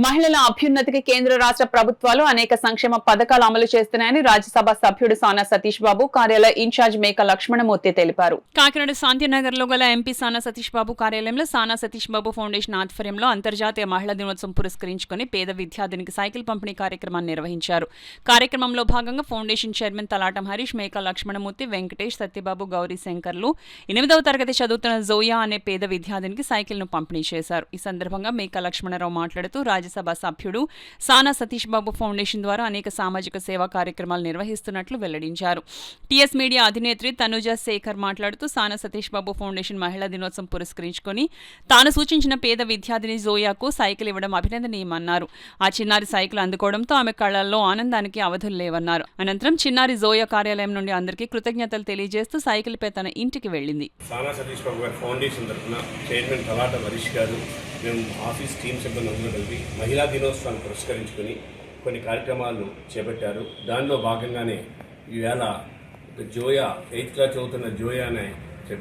మహిళల అభ్యున్నతికి కేంద్ర రాష్ట్ర ప్రభుత్వాలు అనేక సంక్షేమ పథకాలు అమలు చేస్తున్నాయని రాజ్యసభ సభ్యుడు సానా సతీష్ బాబు కార్యాలయ ఇన్ఛార్జ్ మేక లక్ష్మణమూర్తి తెలిపారు. కాకినాడ శాంతినగర్ లో గల ఎంపీ సానా సతీష్ బాబు కార్యాలయంలో సానా సతీష్ బాబు ఫౌండేషన్ ఆధ్వర్యంలో అంతర్జాతీయ మహిళా దినోత్సవం పురస్కరించుకుని పేద విద్యార్థినికి సైకిల్ పంపిణీ కార్యక్రమాన్ని నిర్వహించారు. కార్యక్రమంలో భాగంగా ఫౌండేషన్ చైర్మన్ తలాటం హరీష్, మేక లక్ష్మణమూర్తి, వెంకటేష్, సత్యబాబు, గౌరీ శంకర్లు 8వ తరగతి చదువుతున్న జోయా అనే పేద విద్యార్థినికి సైకిల్ ను పంపిణీ చేశారు. ఈ సందర్భంగా మేక లక్ష్మణరావు మాట్లాడుతూ రాజ్యసభ సభ్యుడు సానా సతీష్ బాబు ఫౌండేషన్ ద్వారా అనేక సామాజిక సేవా కార్యక్రమాలు నిర్వహిస్తున్నట్లు వెల్లడించారు. టీఎస్ మీడియా అధినేత్రి తనుజ శేఖర్ మాట్లాడుతూ సానా సతీష్ బాబు ఫౌండేషన్ మహిళా దినోత్సవం పురస్కరించుకొని తాను సూచించిన పేద విద్యార్థిని జోయాకు సైకిల్ ఇవ్వడం అభినందనీయమన్నారు. ఆ చిన్నారి సైకిల్ అందుకోవడంతో ఆమె కళ్లల్లో ఆనందానికి అవధులు లేవన్నారు. అనంతరం చిన్నారి జోయా కార్యాలయం నుండి అందరికీ కృతజ్ఞతలు తెలియజేస్తూ సైకిల్ పై తన ఇంటికి వెళ్లింది. సానా సతీష్ బాబు గారి ఫౌండేషన్ తరఫున చైర్మన్ తలాటం హరీష్ గారు, మేము ఆఫీస్ టీమ్ సిబ్బంది అందరూ కలిపి మహిళా దినోత్సవాన్ని పురస్కరించుకొని కొన్ని కార్యక్రమాలు చేపట్టారు. దానిలో భాగంగానే ఈవేళ జోయా 8th క్లాస్ చదువుతున్న జోయా అనే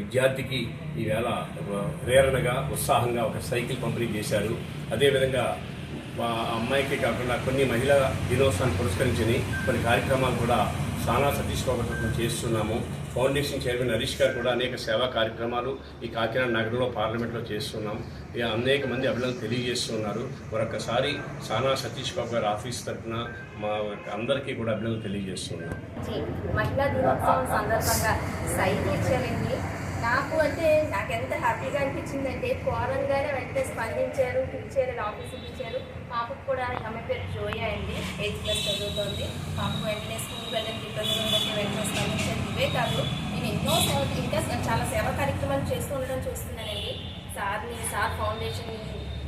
విద్యార్థికి ఈవేళ ప్రేరణగా ఉత్సాహంగా ఒక సైకిల్ పంపిణీ చేశారు. అదేవిధంగా మా అమ్మాయికి కాకుండా కొన్ని మహిళా దినోత్సవాన్ని పురస్కరించుని కొన్ని కార్యక్రమాలు కూడా సానా సతీష్ బాబు తరఫున చేస్తున్నాము. ఫౌండేషన్ చైర్మన్ హరీష్ గారు కూడా అనేక సేవా కార్యక్రమాలు ఈ కాకినాడ నగరంలో పార్లమెంట్లో చేస్తున్నాం. అనేక మంది అభినందనలు తెలియజేస్తున్నారు. మరొకసారి సానా సతీష్ బాబు గారి ఆఫీస్ తరఫున మా అందరికీ కూడా అభినందనలు తెలియజేస్తున్నాం. మహిళా దినోత్సవం సందర్భంగా సైకిల్ ఇచ్చారండి. నాకు ఎంత హ్యాపీగా అనిపించిందంటే కోరన్ గారే వెంటనే స్పందించారు, పిలిచారు, ఆఫీస్కి పిలిచారు. పాపకు కూడా అమ్మాయి పేరు జోయా అండి, 8th క్లాస్ చదువుతోంది. పాపకు వెంటనే స్కూల్కి వెళ్ళడానికి ఇబ్బందులు ఉండడం వెంటనే స్పందించారు. ఇవే కాదు, నేను ఇంకా చాలా సేవా కార్యక్రమాలు చేస్తూ ఉండడం చూస్తున్నానండి. సార్ ఫౌండేషన్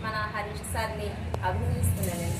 మన హరీష్ సార్ని అభినందిస్తున్నానండి.